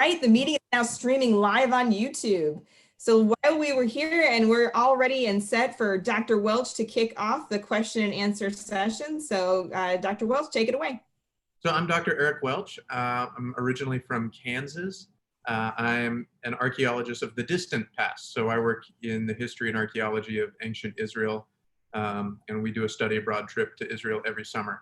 Right, the meeting is now streaming live on YouTube. So while we were here and we're all ready and set for Dr. Welch to kick off the question and answer session. So Dr. Welch, take it away. So I'm Dr. Eric Welch. I'm originally from Kansas. I'm an archaeologist of the distant past. So I work in the history and archaeology of ancient Israel. And we do a study abroad trip to Israel every summer.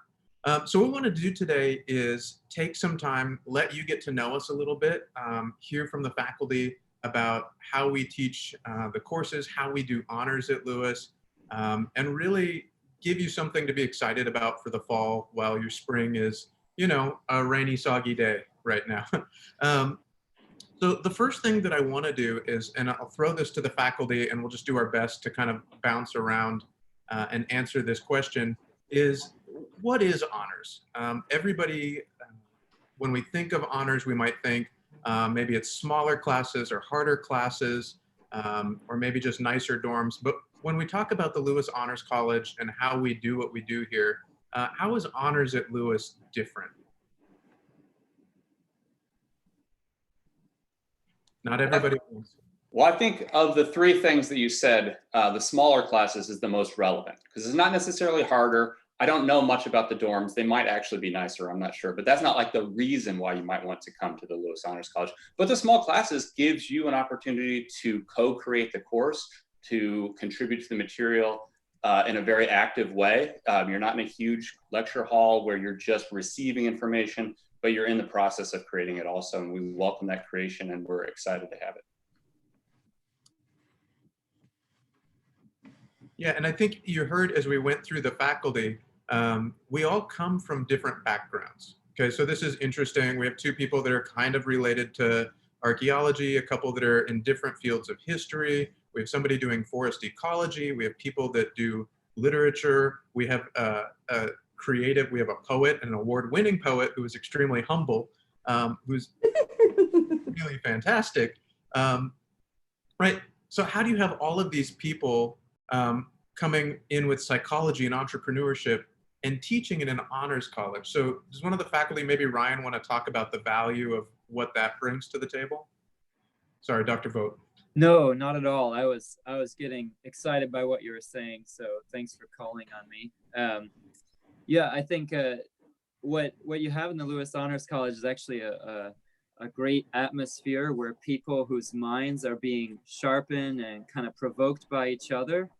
So what we want to do today is take some time, let you get to know us a little bit, hear from the faculty about how we teach the courses, how we do honors at Lewis, and really give you something to be excited about for the fall while your spring is, you know, a rainy, soggy day right now. So the first thing that I want to do is, and I'll throw this to the faculty and we'll just do our best to kind of bounce around and answer this question, is what is honors? Everybody, when we think of honors, we might think maybe it's smaller classes or harder classes, or maybe just nicer dorms. But when we talk about the Lewis Honors College and how we do what we do here, how is honors at Lewis different? Not everybody wants. Well, I think of the three things that you said, the smaller classes is the most relevant because it's not necessarily harder. I don't know much about the dorms. They might actually be nicer, I'm not sure, but that's not like the reason why you might want to come to the Lewis Honors College. But the small classes gives you an opportunity to co-create the course, to contribute to the material in a very active way. You're not in a huge lecture hall where you're just receiving information, but you're in the process of creating it also. And we welcome that creation and we're excited to have it. Yeah, and I think you heard as we went through the faculty, we all come from different backgrounds. Okay, so this is interesting. We have two people that are kind of related to archaeology, a couple that are in different fields of history. We have somebody doing forest ecology. We have people that do literature. We have a creative, we have a poet, an award-winning poet who is extremely humble, who's really fantastic. Right, so how do you have all of these people coming in with psychology and entrepreneurship and teaching in an honors college? So does one of the faculty, maybe Ryan, want to talk about the value of what that brings to the table? Sorry, Dr. Vogt. No, not at all. I was getting excited by what you were saying, so thanks for calling on me. Yeah, I think what you have in the Lewis Honors College is actually a great atmosphere where people whose minds are being sharpened and kind of provoked by each other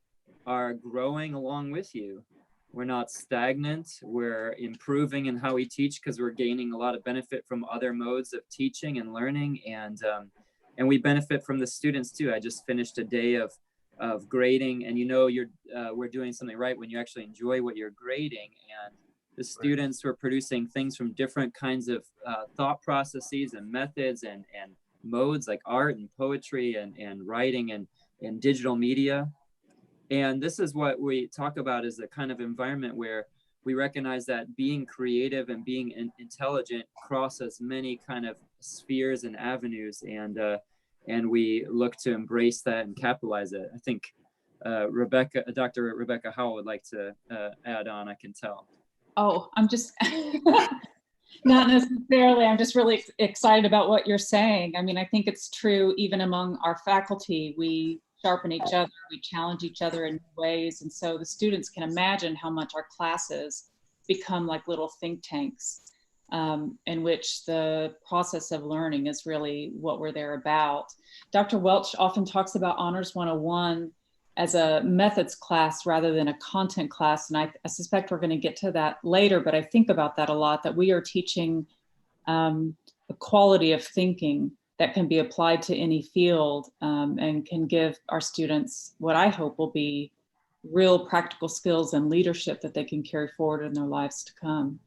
are growing along with you. We're not stagnant. We're improving in how we teach because we're gaining a lot of benefit from other modes of teaching and learning, and we benefit from the students too. I just finished a day of grading, and you know we're doing something right when you actually enjoy what you're grading. And the students were producing things from different kinds of thought processes and methods and modes like art and poetry and writing and digital media. And this is what we talk about as a kind of environment where we recognize that being creative and being intelligent crosses many kind of spheres and avenues, and we look to embrace that and capitalize it. I think Dr. Rebecca Howell would like to add on, I can tell. Oh, I'm just, not necessarily, I'm just really excited about what you're saying. I mean, I think it's true even among our faculty. We sharpen each other, we challenge each other in ways. And so the students can imagine how much our classes become like little think tanks, in which the process of learning is really what we're there about. Dr. Welch often talks about Honors 101 as a methods class rather than a content class. And I suspect we're going to get to that later, but I think about that a lot, that we are teaching a quality of thinking that can be applied to any field, and can give our students what I hope will be real practical skills and leadership that they can carry forward in their lives to come.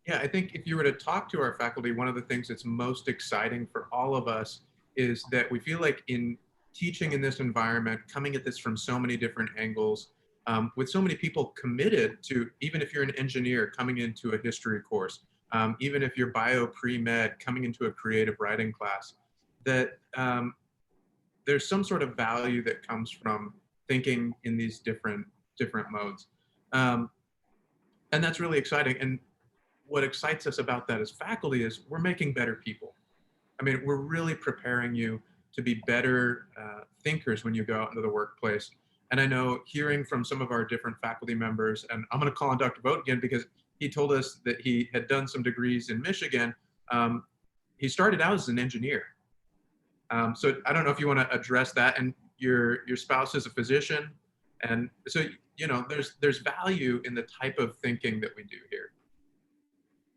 Yeah, I think if you were to talk to our faculty, one of the things that's most exciting for all of us is that we feel like in teaching in this environment, coming at this from so many different angles, with so many people committed to, even if you're an engineer coming into a history course, even if you're bio pre-med coming into a creative writing class, that there's some sort of value that comes from thinking in these different modes. And that's really exciting. And what excites us about that as faculty is we're making better people. I mean, we're really preparing you to be better thinkers when you go out into the workplace. And I know hearing from some of our different faculty members, and I'm going to call on Dr. Vogt again because he told us that he had done some degrees in Michigan. He started out as an engineer. So I don't know if you want to address that, and your spouse is a physician. And so, you know, there's value in the type of thinking that we do here.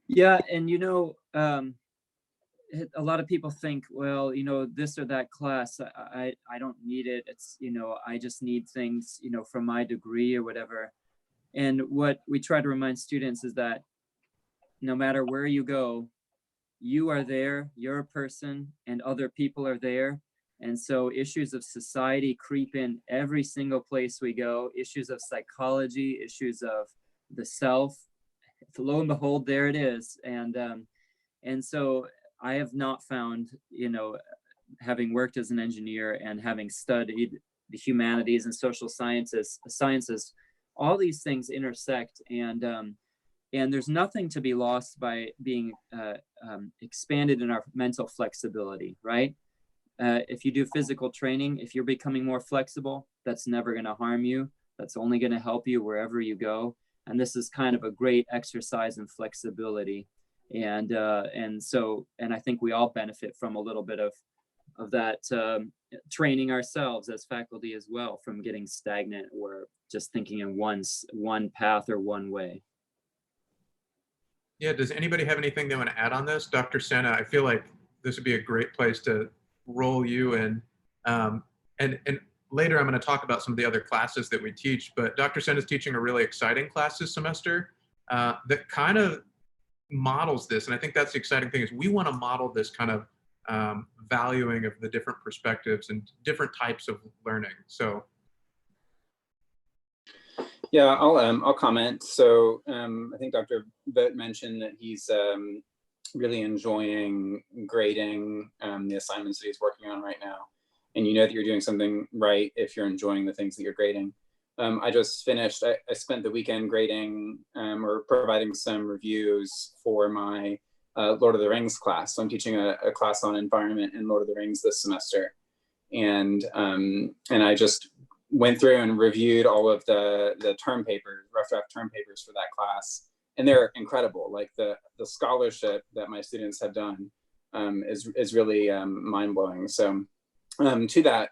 Yeah, and you know, a lot of people think, well, you know, this or that class, I don't need it. It's, you know, I just need things, you know, from my degree or whatever. And what we try to remind students is that no matter where you go, you are there, you're a person, and other people are there. And so issues of society creep in every single place we go, issues of psychology, issues of the self. Lo and behold, there it is. And so I have not found, you know, having worked as an engineer and having studied the humanities and social sciences, all these things intersect, and there's nothing to be lost by being expanded in our mental flexibility, right? If you do physical training, if you're becoming more flexible, that's never going to harm you. That's only going to help you wherever you go. And this is kind of a great exercise in flexibility. And I think we all benefit from a little bit of that training ourselves as faculty as well, from getting stagnant or just thinking in one path or one way. Yeah, does anybody have anything they want to add on this? Dr. Sena, I feel like this would be a great place to roll you in. And later I'm going to talk about some of the other classes that we teach, but Dr. Sena is teaching a really exciting class this semester that kind of models this. And I think that's the exciting thing, is we want to model this kind of valuing of the different perspectives and different types of learning. So yeah, I'll comment. So I think Dr. Vogt mentioned that he's really enjoying grading the assignments that he's working on right now. And you know that you're doing something right if you're enjoying the things that you're grading. I just finished, I spent the weekend grading or providing some reviews for my Lord of the Rings class. So I'm teaching a class on environment in Lord of the Rings this semester. And I just went through and reviewed all of the term papers, rough draft term papers for that class. And they're incredible. Like the scholarship that my students have done is really mind-blowing. So to that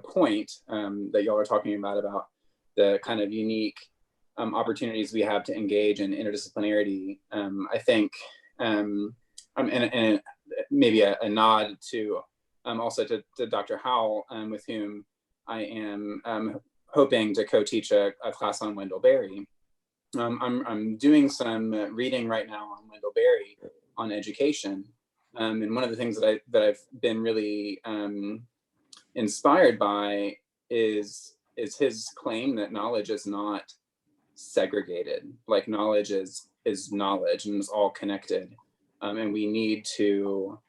point that y'all are talking about the kind of unique opportunities we have to engage in interdisciplinarity, I think, and maybe a nod to also to Dr. Howell, with whom I am hoping to co-teach a class on Wendell Berry. I'm doing some reading right now on Wendell Berry on education. And one of the things that I've been really inspired by is his claim that knowledge is not segregated. Like knowledge is knowledge and is all connected. And we need to,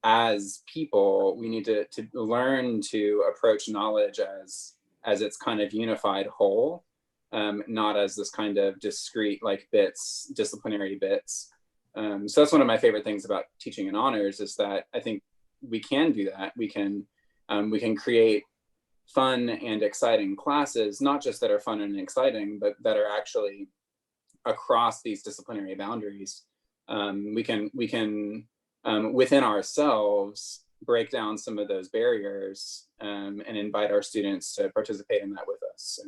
as people, we need to learn to approach knowledge as its kind of unified whole, not as this kind of discrete like bits, disciplinary bits. So that's one of my favorite things about teaching in honors, is that I think we can do that. We can create fun and exciting classes, not just that are fun and exciting, but that are actually across these disciplinary boundaries. We can within ourselves break down some of those barriers and invite our students to participate in that with us. So,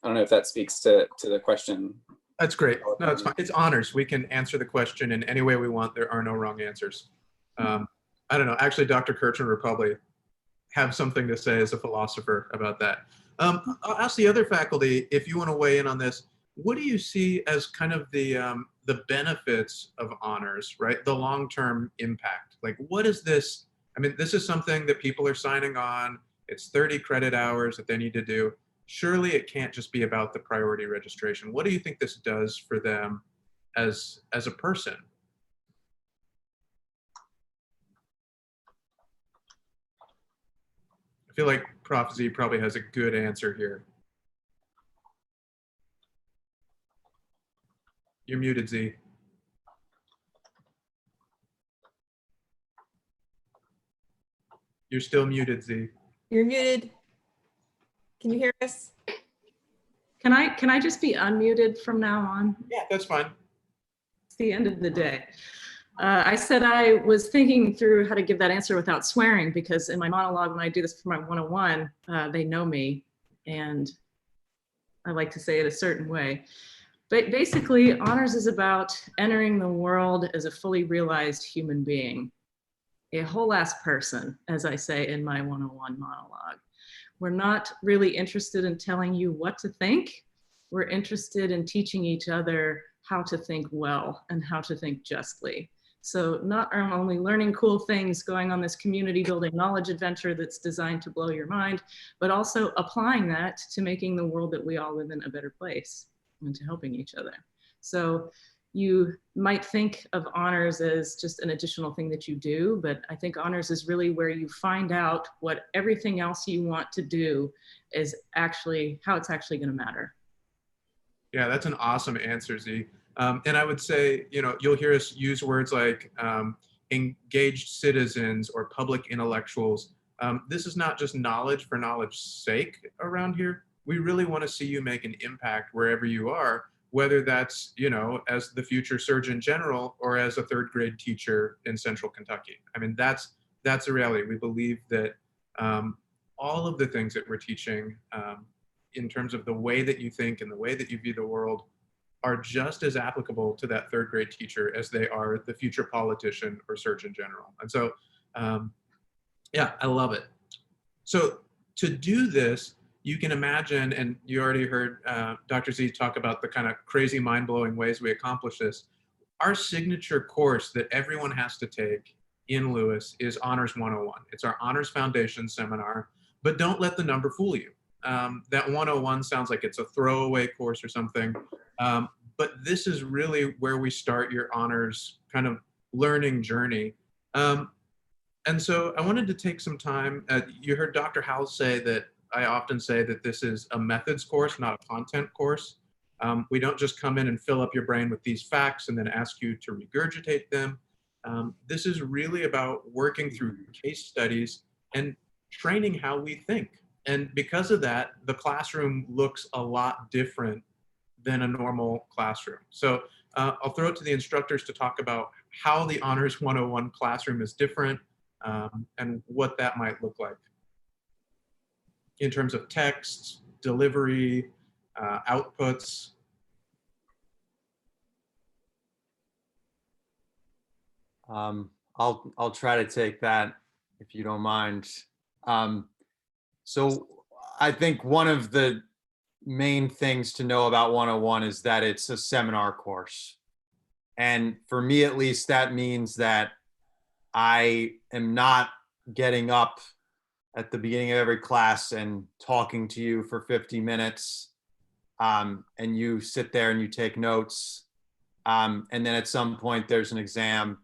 I don't know if that speaks to the question. that's great. No, it's fine. It's honors. We can answer the question in any way we want. There are no wrong answers. I don't know. Actually, Dr. Kirchner would probably have something to say as a philosopher about that. I'll ask the other faculty if you want to weigh in on this. What do you see as kind of the benefits of honors, right? The long-term impact. Like, what is this? I mean, this is something that people are signing on. It's 30 credit hours that they need to do. Surely it can't just be about the priority registration. What do you think this does for them as a person? I feel like Prof Z probably has a good answer here. You're muted, Z. You're still muted, Z. You're muted. Can you hear us? Can I just be unmuted from now on? Yeah, that's fine. It's the end of the day. I said I was thinking through how to give that answer without swearing, because in my monologue, when I do this for my 101, they know me and I like to say it a certain way. But basically, honors is about entering the world as a fully realized human being, a whole ass person, as I say in my 101 monologue. We're not really interested in telling you what to think. We're interested in teaching each other how to think well and how to think justly. So not only learning cool things, going on this community building knowledge adventure that's designed to blow your mind, but also applying that to making the world that we all live in a better place and to helping each other. So you might think of honors as just an additional thing that you do, but I think honors is really where you find out what everything else you want to do is actually, how it's actually going to matter. Yeah, that's an awesome answer, Z. And I would say, you know, you'll hear us use words like engaged citizens or public intellectuals. This is not just knowledge for knowledge's sake around here. We really want to see you make an impact wherever you are, whether that's, you know, as the future Surgeon General or as a third grade teacher in Central Kentucky. I mean, that's the reality. We believe that all of the things that we're teaching in terms of the way that you think and the way that you view the world are just as applicable to that third grade teacher as they are the future politician or Surgeon General. And so, yeah, I love it. So to do this, you can imagine, and you already heard Dr. Z talk about the kind of crazy mind-blowing ways we accomplish this. Our signature course that everyone has to take in Lewis is Honors 101. It's our Honors Foundation seminar, but don't let the number fool you. That 101 sounds like it's a throwaway course or something, but this is really where we start your honors kind of learning journey. And so I wanted to take some time. You heard Dr. Howell say that I often say that this is a methods course, not a content course. We don't just come in and fill up your brain with these facts and then ask you to regurgitate them. This is really about working through case studies and training how we think. And because of that, the classroom looks a lot different than a normal classroom. So I'll throw it to the instructors to talk about how the Honors 101 classroom is different and what that might look like in terms of text, delivery, outputs. I'll try to take that if you don't mind. So I think one of the main things to know about 101 is that it's a seminar course. And for me, at least, that means that I am not getting up at the beginning of every class and talking to you for 50 minutes. And you sit there and you take notes. And then at some point there's an exam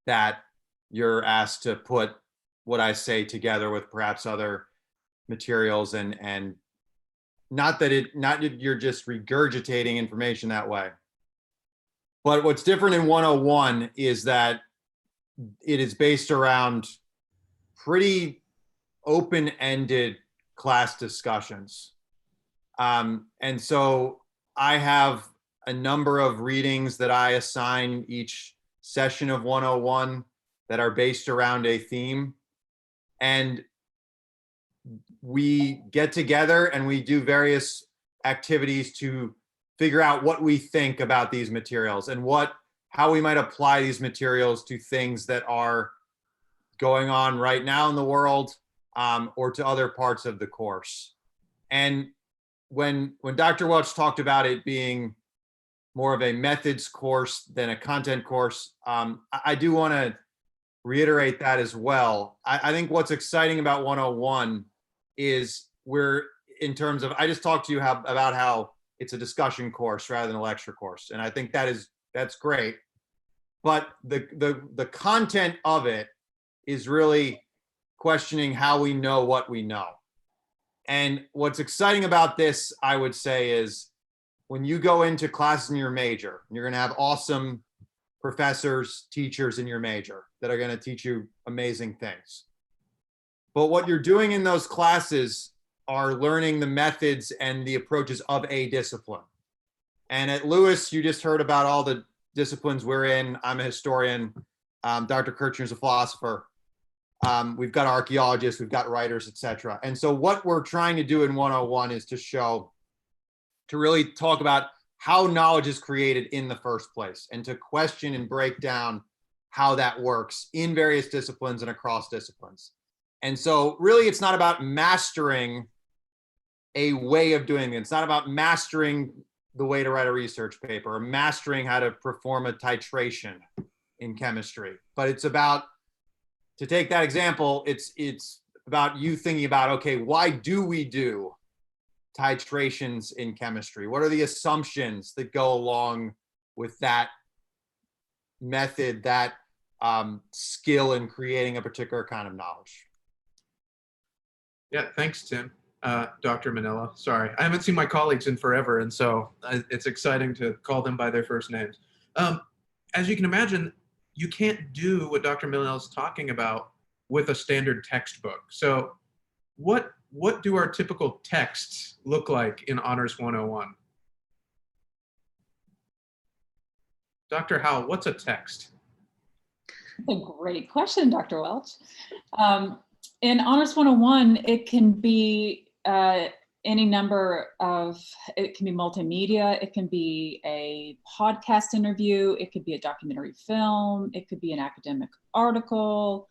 that you're asked to put what I say together with perhaps other materials, and not that you're just regurgitating information that way. But what's different in 101 is that it is based around pretty open-ended class discussions. And so I have a number of readings that I assign each session of 101 that are based around a theme. And we get together and we do various activities to figure out what we think about these materials and how we might apply these materials to things that are going on right now in the world, or to other parts of the course. And when Dr. Welch talked about it being more of a methods course than a content course, I do want to reiterate that as well. I think what's exciting about 101 is in terms of, I just talked to you about how it's a discussion course rather than a lecture course. And I think that's great. But the content of it is really questioning how we know what we know. And what's exciting about this, I would say, is when you go into classes in your major, you're going to have awesome professors, teachers in your major that are going to teach you amazing things. But what you're doing in those classes are learning the methods and the approaches of a discipline. And at Lewis, you just heard about all the disciplines we're in. I'm a historian. Dr. Kirchner's a philosopher. We've got archaeologists, we've got writers, etc. And so what we're trying to do in 101 is to really talk about how knowledge is created in the first place and to question and break down how that works in various disciplines and across disciplines. And so really it's not about mastering a way of doing it. It's not about mastering the way to write a research paper or mastering how to perform a titration in chemistry, but it's about, to take that example, it's about you thinking about, okay, why do we do titrations in chemistry? What are the assumptions that go along with that method, that skill in creating a particular kind of knowledge? Yeah, thanks, Tim. Dr. Manila, sorry. I haven't seen my colleagues in forever, and so it's exciting to call them by their first names. As you can imagine, you can't do what Dr. Manila is talking about with a standard textbook. So what do our typical texts look like in Honors 101? Dr. Howell, what's a text? That's a great question, Dr. Welch. In Honors 101, it can be any number of, it can be multimedia, it can be a podcast interview, it could be a documentary film, it could be an academic article.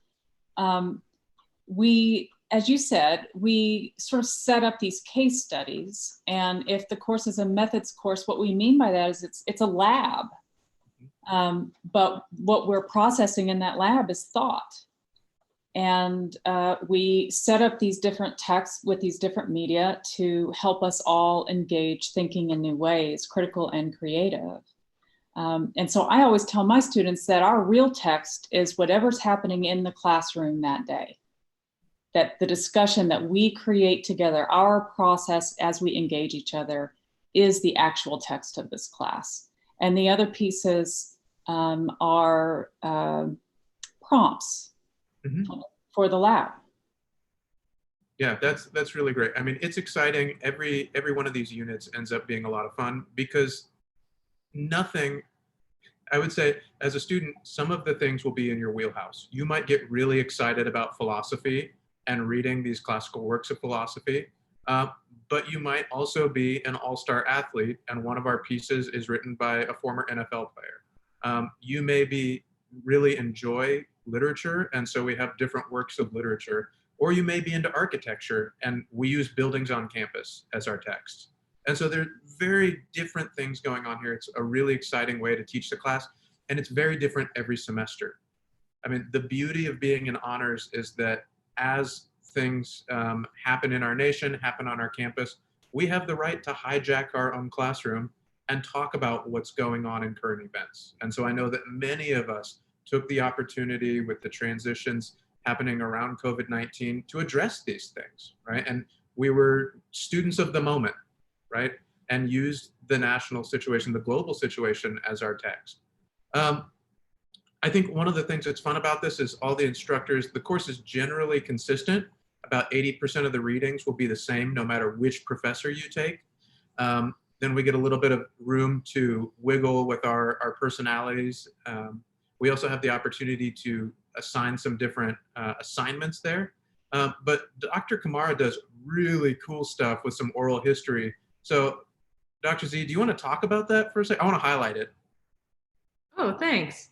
As you said, we sort of set up these case studies, and if the course is a methods course, what we mean by that is it's a lab. But what we're processing in that lab is thought. And we set up these different texts with these different media to help us all engage thinking in new ways, critical and creative. And so I always tell my students that our real text is whatever's happening in the classroom that day. That the discussion that we create together, our process as we engage each other, is the actual text of this class. And the other pieces are prompts. Mm-hmm. For the lab. Yeah, that's really great. I mean, it's exciting. Every one of these units ends up being a lot of fun because nothing, I would say as a student, some of the things will be in your wheelhouse. You might get really excited about philosophy and reading these classical works of philosophy, but you might also be an all-star athlete and one of our pieces is written by a former NFL player. You may really enjoy literature, and so we have different works of literature, or you may be into architecture and we use buildings on campus as our text. And so there are very different things going on here. It's a really exciting way to teach the class, and it's very different every semester. I mean, the beauty of being in honors is that as things happen in our nation, happen on our campus, we have the right to hijack our own classroom and talk about what's going on in current events. And so I know that many of us took the opportunity with the transitions happening around COVID-19 to address these things, right? And we were students of the moment, right? And used the national situation, the global situation as our text. I think one of the things that's fun about this is all the instructors, the course is generally consistent. About 80% of the readings will be the same no matter which professor you take. Then we get a little bit of room to wiggle with our personalities. We also have the opportunity to assign some different assignments there. But Dr. Kamara does really cool stuff with some oral history. So Dr. Z, do you want to talk about that for a second? I want to highlight it. Oh, thanks.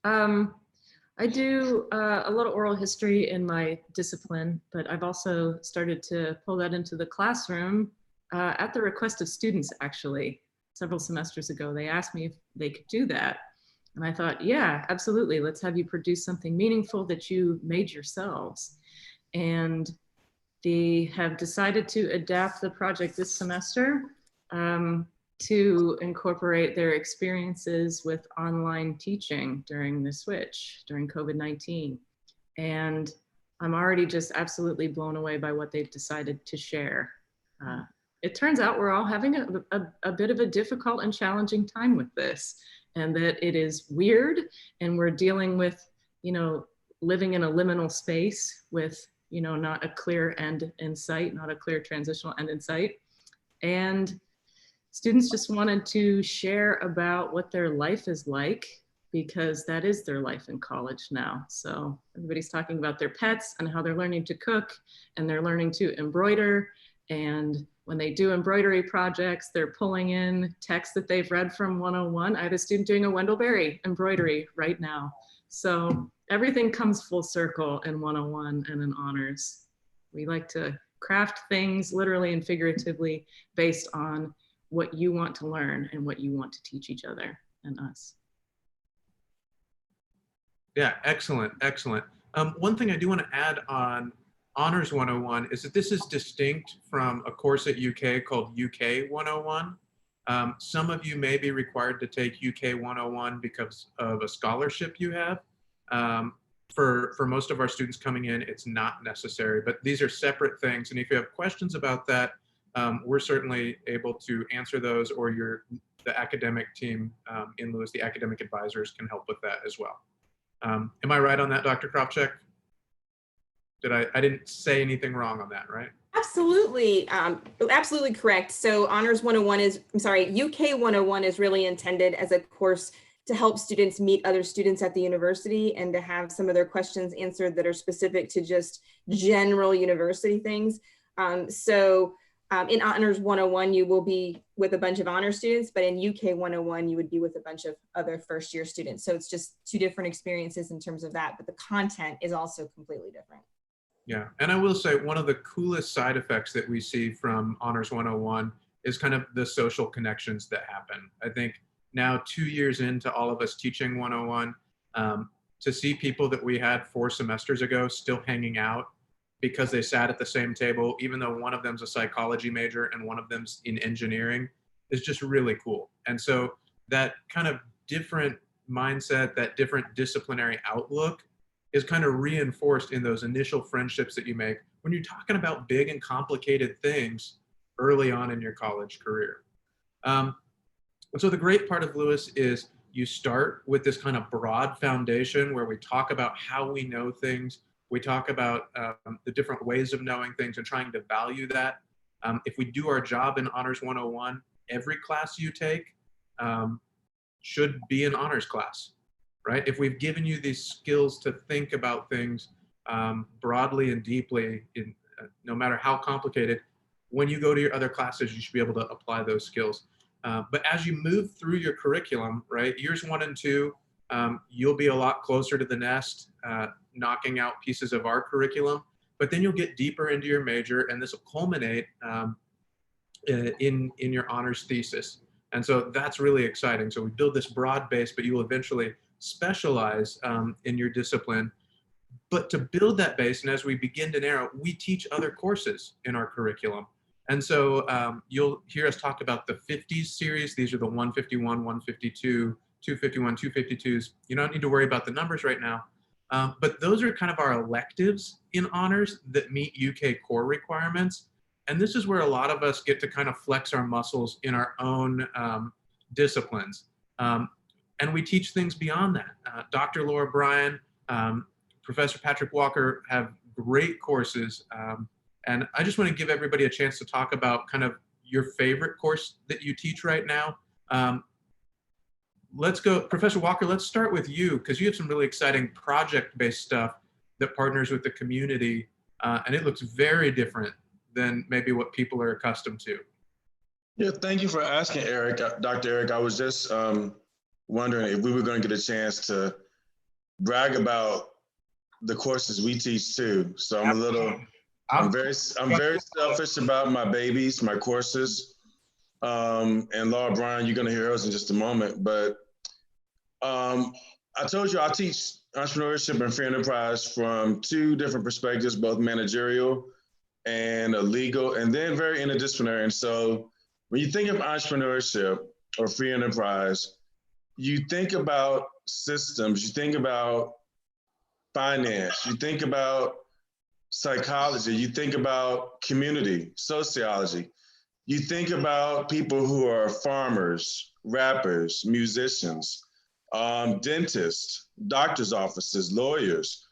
I do a little oral history in my discipline, but I've also started to pull that into the classroom at the request of students, actually. Several semesters ago, they asked me if they could do that. And I thought, yeah, absolutely. Let's have you produce something meaningful that you made yourselves. And they have decided to adapt the project this semester to incorporate their experiences with online teaching during the switch, during COVID-19. And I'm already just absolutely blown away by what they've decided to share. it turns out we're all having a bit of a difficult and challenging time with this, and that it is weird, and we're dealing with, you know, living in a liminal space with, you know, not a clear end in sight, not a clear transitional end in sight. And students just wanted to share about what their life is like, because that is their life in college now. So everybody's talking about their pets and how they're learning to cook, and they're learning to embroider. And when they do embroidery projects, they're pulling in texts that they've read from 101. I had a student doing a Wendell Berry embroidery right now. So everything comes full circle in 101 and in honors. We like to craft things literally and figuratively based on what you want to learn and what you want to teach each other and us. Yeah, excellent, excellent. One thing I do want to add on Honors 101 is that this is distinct from a course at UK called UK 101. Some of you may be required to take UK 101 because of a scholarship you have. For most of our students coming in, it's not necessary, but these are separate things. And if you have questions about that, we're certainly able to answer those, or the academic team in Lewis, the academic advisors, can help with that as well. Am I right on that, Dr. Kropchak? I didn't say anything wrong on that, right? Absolutely, absolutely correct. So Honors 101 is, I'm sorry, UK 101 is really intended as a course to help students meet other students at the university and to have some of their questions answered that are specific to just general university things. In Honors 101, you will be with a bunch of honor students, but in UK 101, you would be with a bunch of other first-year students. So it's just two different experiences in terms of that, but the content is also completely different. Yeah, and I will say one of the coolest side effects that we see from Honors 101 is kind of the social connections that happen. I think now 2 years into all of us teaching 101, to see people that we had 4 semesters ago still hanging out because they sat at the same table, even though one of them's a psychology major and one of them's in engineering, is just really cool. And so that kind of different mindset, that different disciplinary outlook is kind of reinforced in those initial friendships that you make when you're talking about big and complicated things early on in your college career. And so the great part of Lewis is you start with this kind of broad foundation where we talk about how we know things. We talk about the different ways of knowing things and trying to value that. If we do our job in Honors 101, every class you take should be an honors class, right? If we've given you these skills to think about things broadly and deeply, no matter how complicated, when you go to your other classes, you should be able to apply those skills. But as you move through your curriculum, right, years 1 and 2, you'll be a lot closer to the nest, knocking out pieces of our curriculum, but then you'll get deeper into your major, and this will culminate in your honors thesis. And so that's really exciting. So we build this broad base, but you will eventually specialize in your discipline. But to build that base, and as we begin to narrow, we teach other courses in our curriculum. And so you'll hear us talk about the 50s series. These are the 151, 152, 251, 252s. You don't need to worry about the numbers right now. But those are kind of our electives in honors that meet UK core requirements. And this is where a lot of us get to kind of flex our muscles in our own disciplines. And we teach things beyond that. Dr. Laura Bryan, Professor Patrick Walker have great courses. And I just want to give everybody a chance to talk about kind of your favorite course that you teach right now. Let's go, Professor Walker, let's start with you, because you have some really exciting project-based stuff that partners with the community, and it looks very different than maybe what people are accustomed to. Yeah, thank you for asking, Eric. Dr. Eric, I was just wondering if we were going to get a chance to brag about the courses we teach too. So I'm very selfish about my babies, my courses. And Laura Bryan, you're gonna hear hers in just a moment, but I told you I teach entrepreneurship and free enterprise from 2 different perspectives, both managerial and legal, and then very interdisciplinary. And so when you think of entrepreneurship or free enterprise, you think about systems, you think about finance, you think about psychology, you think about community, sociology. You think about people who are farmers, rappers, musicians, dentists, doctors' offices, lawyers,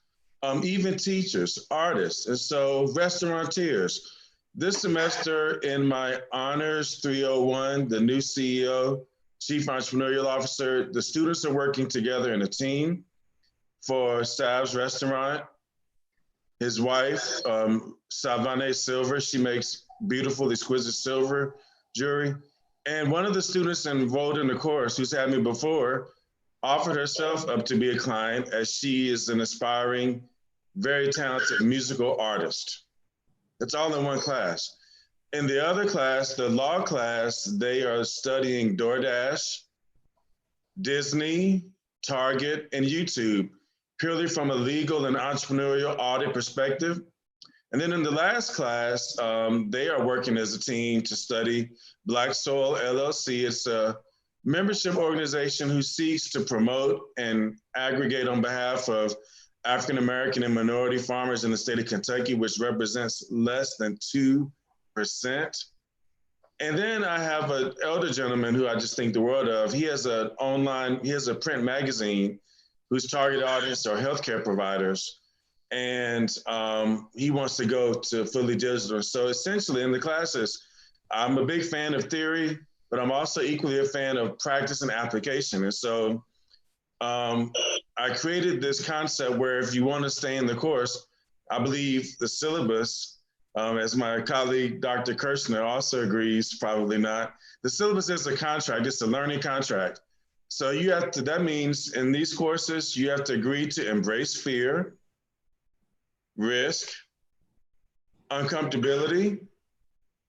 even teachers, artists, and so restaurateurs. This semester in my honors 301, the new CEO, Chief Entrepreneurial Officer, the students are working together in a team for Sav's Restaurant. His wife, Savane Silver, she makes beautiful, exquisite silver jewelry. And one of the students enrolled in the course, who's had me before, offered herself up to be a client as she is an aspiring, very talented musical artist. It's all in one class. In the other class, the law class, they are studying DoorDash, Disney, Target, and YouTube, purely from a legal and entrepreneurial audit perspective. And then in the last class, they are working as a team to study Black Soil LLC. It's a membership organization who seeks to promote and aggregate on behalf of African American and minority farmers in the state of Kentucky, which represents less than 2%. And then I have an elder gentleman who I just think the world of. He has a print magazine whose target audience are healthcare providers. And he wants to go to fully digital. So essentially in the classes, I'm a big fan of theory, but I'm also equally a fan of practice and application. And so I created this concept where if you want to stay in the course, I believe the syllabus, as my colleague, Dr. Kirshner also agrees, probably not, the syllabus is a contract, it's a learning contract. So you have to, that means in these courses, you have to agree to embrace fear, risk, uncomfortability,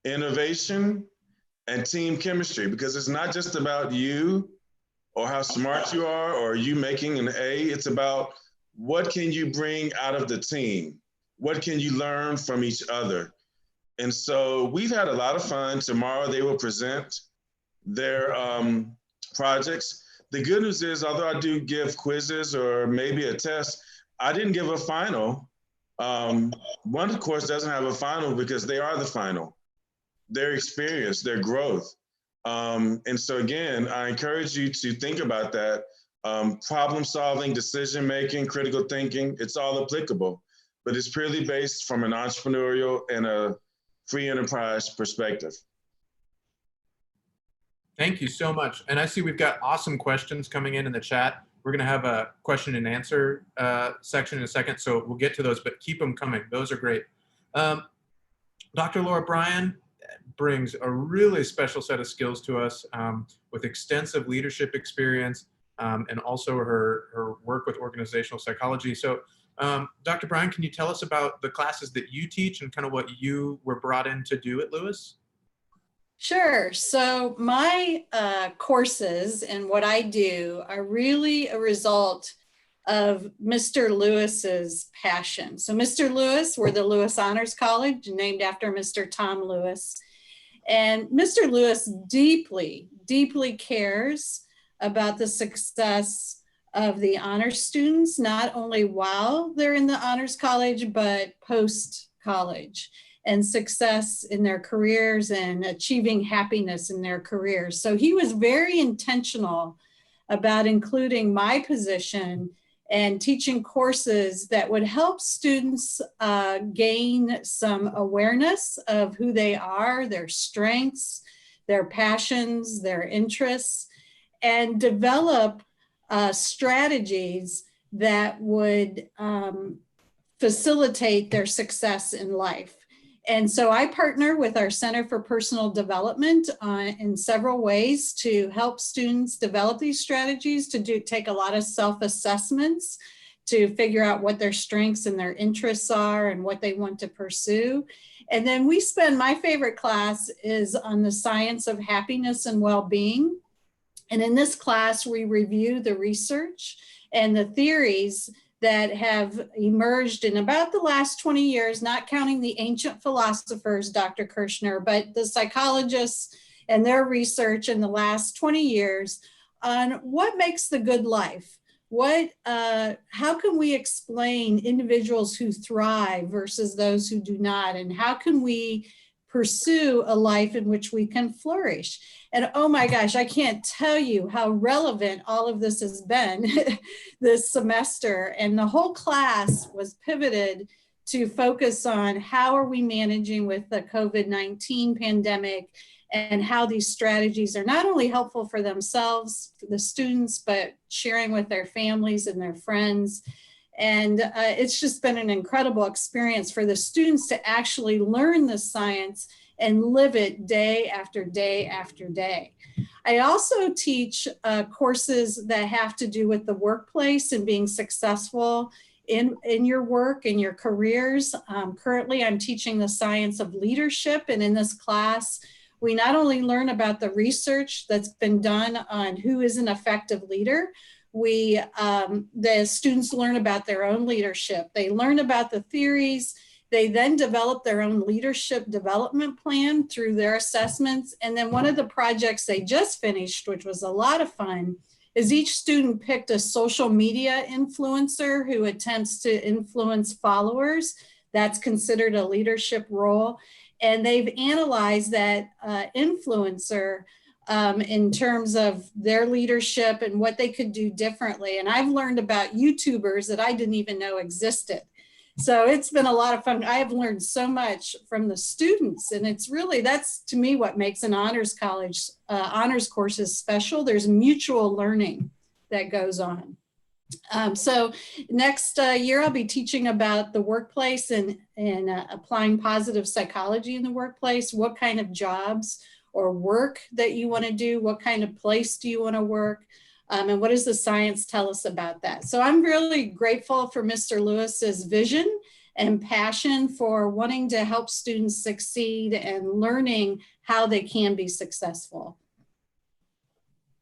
innovation, and team chemistry, because it's not just about you or how smart you are or you making an A, it's about what can you bring out of the team? What can you learn from each other? And so we've had a lot of fun. Tomorrow they will present their projects. The good news is, although I do give quizzes or maybe a test, I didn't give a final. One course doesn't have a final because they are the final. Their experience, their growth. And so again, I encourage you to think about that. Problem solving, decision making, critical thinking, it's all applicable, but it's purely based from an entrepreneurial and a free enterprise perspective. Thank you so much. And I see we've got awesome questions coming in the chat. We're going to have a question and answer section in a second, so we'll get to those, but keep them coming. Those are great. Dr. Laura Bryan brings a really special set of skills to us with extensive leadership experience and also her work with organizational psychology. So Dr. Bryan, can you tell us about the classes that you teach and kind of what you were brought in to do at Lewis? Sure. So my courses and what I do are really a result of Mr. Lewis's passion. So Mr. Lewis, we're the Lewis Honors College, named after Mr. Tom Lewis. And Mr. Lewis deeply, deeply cares about the success of the honors students, not only while they're in the honors college, but post-college, and success in their careers and achieving happiness in their careers. So he was very intentional about including my position and teaching courses that would help students gain some awareness of who they are, their strengths, their passions, their interests, and develop strategies that would facilitate their success in life. And so I partner with our Center for Personal Development in several ways to help students develop these strategies, to take a lot of self-assessments, to figure out what their strengths and their interests are and what they want to pursue. And then we spend, my favorite class is on the science of happiness and well-being. And in this class, we review the research and the theories that have emerged in about the last 20 years, not counting the ancient philosophers, Dr. Kirshner, but the psychologists and their research in the last 20 years on what makes the good life. How can we explain individuals who thrive versus those who do not? And how can we pursue a life in which we can flourish. And oh my gosh, I can't tell you how relevant all of this has been this semester. And the whole class was pivoted to focus on how are we managing with the COVID-19 pandemic, and how these strategies are not only helpful for themselves, for the students, but sharing with their families and their friends. And it's just been an incredible experience for the students to actually learn the science and live it day after day after day. I also teach courses that have to do with the workplace and being successful in your work and your careers. Currently, I'm teaching the science of leadership, and in this class, we not only learn about the research that's been done on who is an effective leader, the students learn about their own leadership. They learn about the theories. They then develop their own leadership development plan through their assessments. And then one of the projects they just finished, which was a lot of fun, is each student picked a social media influencer who attempts to influence followers. That's considered a leadership role. And they've analyzed that influencer in terms of their leadership and what they could do differently. And I've learned about YouTubers that I didn't even know existed. So it's been a lot of fun. I have learned so much from the students, and it's really, that's to me what makes an honors college honors courses special. There's mutual learning that goes on. So next year I'll be teaching about the workplace and applying positive psychology in the workplace. What kind of jobs or work that you want to do? What kind of place do you want to work? And what does the science tell us about that? So I'm really grateful for Mr. Lewis's vision and passion for wanting to help students succeed and learning how they can be successful.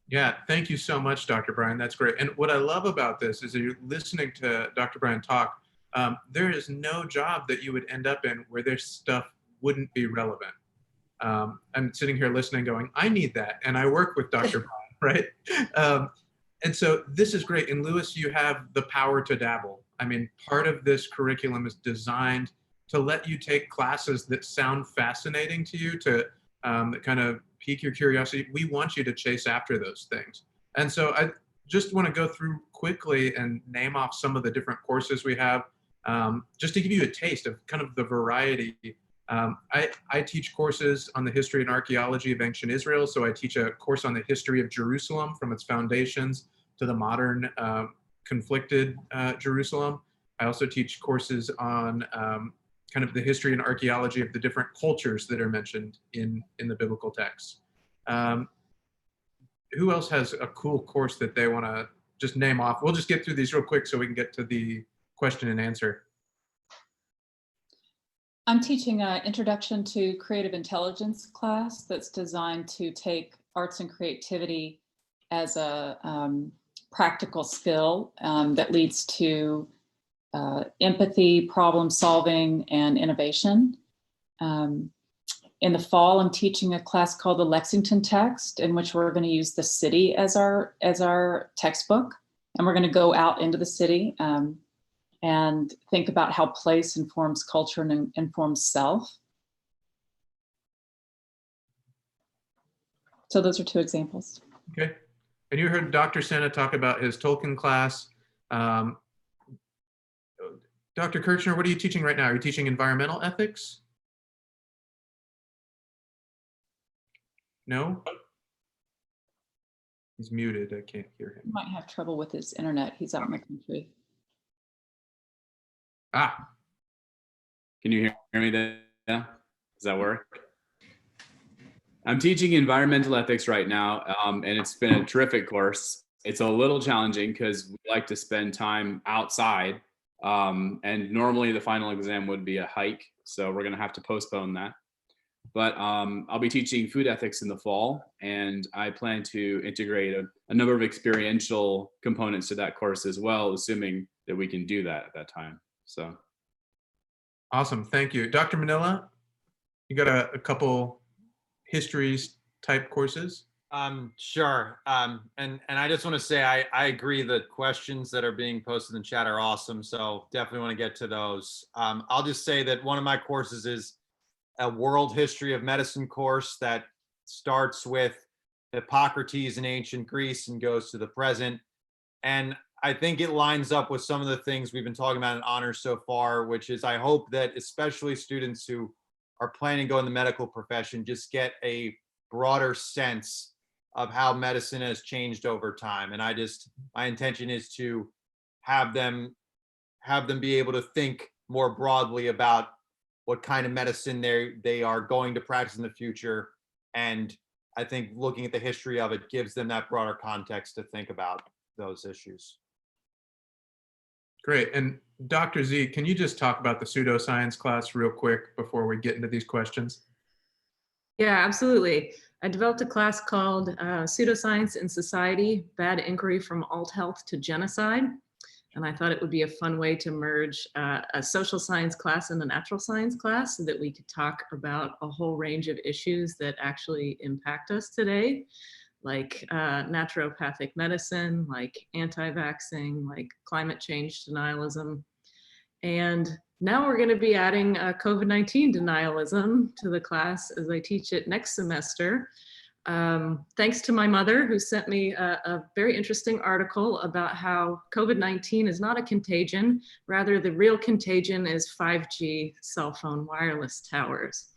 Yeah, thank you so much, Dr. Bryan. That's great. And what I love about this is that you're listening to Dr. Bryan talk. There is no job that you would end up in where this stuff wouldn't be relevant. I'm sitting here listening going, I need that. And I work with Dr. Bryan, right? And so this is great. In Lewis, you have the power to dabble. I mean, part of this curriculum is designed to let you take classes that sound fascinating to you, to kind of pique your curiosity. We want you to chase after those things. And so I just want to go through quickly and name off some of the different courses we have, just to give you a taste of kind of the variety. I teach courses on the history and archaeology of ancient Israel. So I teach a course on the history of Jerusalem from its foundations to the modern conflicted Jerusalem. I also teach courses on kind of the history and archaeology of the different cultures that are mentioned in the biblical texts. Who else has a cool course that they want to just name off? We'll just get through these real quick so we can get to the question and answer. I'm teaching an Introduction to Creative Intelligence class that's designed to take arts and creativity as a practical skill that leads to empathy, problem solving, and innovation. In the fall, I'm teaching a class called the Lexington Text, in which we're going to use the city as our textbook, and we're going to go out into the city and think about how place informs culture and informs self. So those are two examples. Okay. And you heard Dr. Sena talk about his Tolkien class. Dr. Kirchner, what are you teaching right now? Are you teaching environmental ethics? No? He's muted. I can't hear him. He might have trouble with his internet. He's out in the country. Ah. Can you hear me there? Does that work? I'm teaching environmental ethics right now, and it's been a terrific course. It's a little challenging because we like to spend time outside, and normally the final exam would be a hike, so we're going to have to postpone that. But I'll be teaching food ethics in the fall, and I plan to integrate a number of experiential components to that course as well, assuming that we can do that at that time. So, awesome, thank you. Dr. Manila, you got a couple histories type courses? Sure. And I just want to say, I agree the questions that are being posted in chat are awesome. So definitely want to get to those. I'll just say that one of my courses is a world history of medicine course that starts with Hippocrates in ancient Greece and goes to the present. And I think it lines up with some of the things we've been talking about in honors so far, which is I hope that especially students who are planning to go in the medical profession just get a broader sense of how medicine has changed over time. And my intention is to have them be able to think more broadly about what kind of medicine they are going to practice in the future. And I think looking at the history of it gives them that broader context to think about those issues. Great. And Dr. Z, can you just talk about the pseudoscience class real quick before we get into these questions? Yeah, absolutely. I developed a class called Pseudoscience in Society, Bad Inquiry from Alt Health to Genocide. And I thought it would be a fun way to merge a social science class and a natural science class so that we could talk about a whole range of issues that actually impact us today, like naturopathic medicine, like anti-vaxxing, like climate change denialism. And now we're going to be adding COVID-19 denialism to the class as I teach it next semester. Thanks to my mother, who sent me a very interesting article about how COVID-19 is not a contagion. Rather, the real contagion is 5G cell phone wireless towers.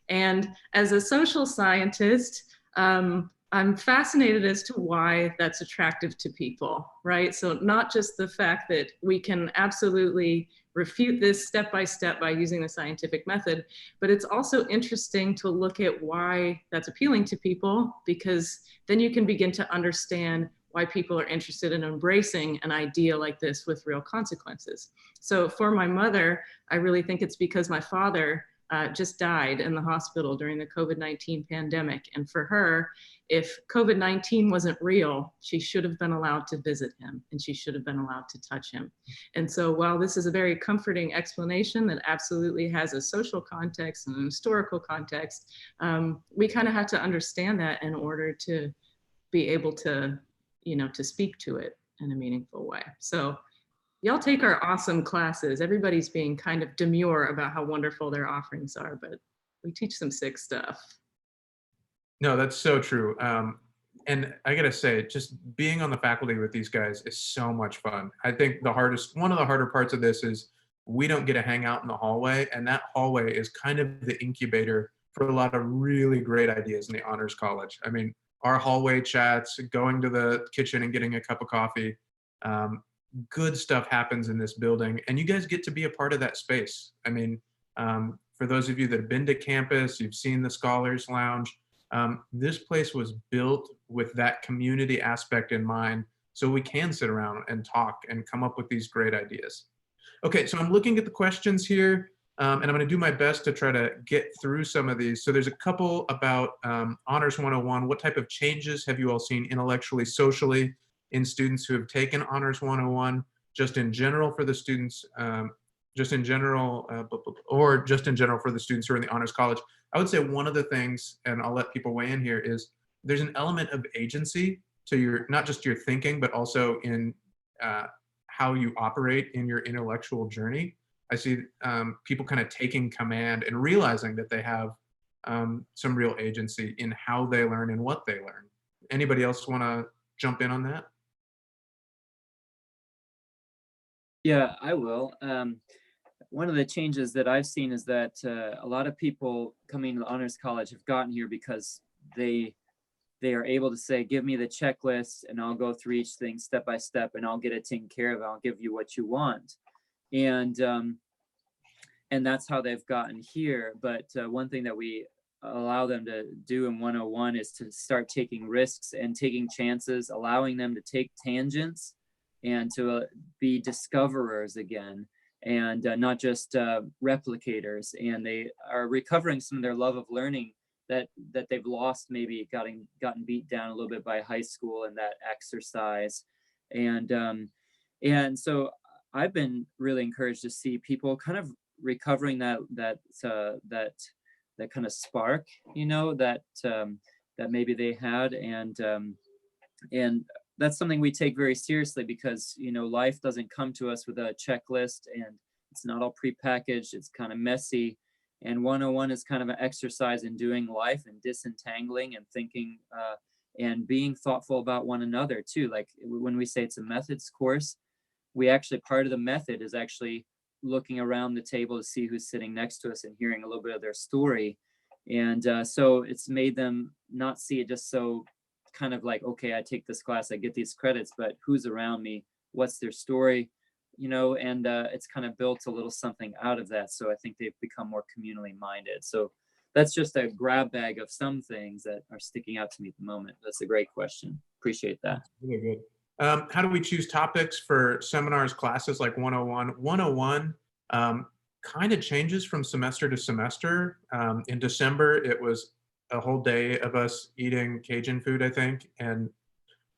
And as a social scientist, I'm fascinated as to why that's attractive to people, right? So not just the fact that we can absolutely refute this step by step by using the scientific method, but it's also interesting to look at why that's appealing to people, because then you can begin to understand why people are interested in embracing an idea like this with real consequences. So for my mother, I really think it's because my father just died in the hospital during the COVID-19 pandemic. And for her, if COVID-19 wasn't real, she should have been allowed to visit him and she should have been allowed to touch him. And so while this is a very comforting explanation that absolutely has a social context and an historical context, we kind of have to understand that in order to be able to, to speak to it in a meaningful way. So y'all take our awesome classes. Everybody's being kind of demure about how wonderful their offerings are, but we teach some sick stuff. No, that's so true. And I gotta say, just being on the faculty with these guys is so much fun. I think one of the harder parts of this is we don't get to hang out in the hallway, and that hallway is kind of the incubator for a lot of really great ideas in the Honors College. I mean, our hallway chats, going to the kitchen and getting a cup of coffee, good stuff happens in this building, and you guys get to be a part of that space. I mean, for those of you that have been to campus, you've seen the Scholars Lounge. This place was built with that community aspect in mind, so we can sit around and talk and come up with these great ideas. Okay, so I'm looking at the questions here, and I'm going to do my best to try to get through some of these. So there's a couple about Honors 101. What type of changes have you all seen intellectually, socially, in students who have taken Honors 101, just in general for the students, or just in general for the students who are in the Honors College? I would say one of the things, and I'll let people weigh in here, is there's an element of agency to your, not just your thinking, but also in how you operate in your intellectual journey. I see people kind of taking command and realizing that they have some real agency in how they learn and what they learn. Anybody else want to jump in on that? Yeah, I will. One of the changes that I've seen is that a lot of people coming to the Honors College have gotten here because they are able to say, give me the checklist and I'll go through each thing step by step and I'll get it taken care of. I'll give you what you want. And that's how they've gotten here. But one thing that we allow them to do in 101 is to start taking risks and taking chances, allowing them to take tangents and to be discoverers again, and not just replicators. And they are recovering some of their love of learning that they've lost, maybe gotten beat down a little bit by high school and that exercise. And so I've been really encouraged to see people kind of recovering that kind of spark, that maybe they had, and that's something we take very seriously because life doesn't come to us with a checklist and it's not all prepackaged. It's kind of messy, And 101 is kind of an exercise in doing life and disentangling and thinking and being thoughtful about one another too. Like when we say it's a methods course, we actually, part of the method is actually looking around the table to see who's sitting next to us and hearing a little bit of their story. And so it's made them not see it just so kind of like, okay, I take this class, I get these credits, but who's around me? What's their story? You know, and it's kind of built a little something out of that. So I think they've become more communally minded. So that's just a grab bag of some things that are sticking out to me at the moment. That's a great question. Appreciate that. Really good. How do we choose topics for seminars, classes like 101? 101 kind of changes from semester to semester. In December, it was a whole day of us eating Cajun food, I think, and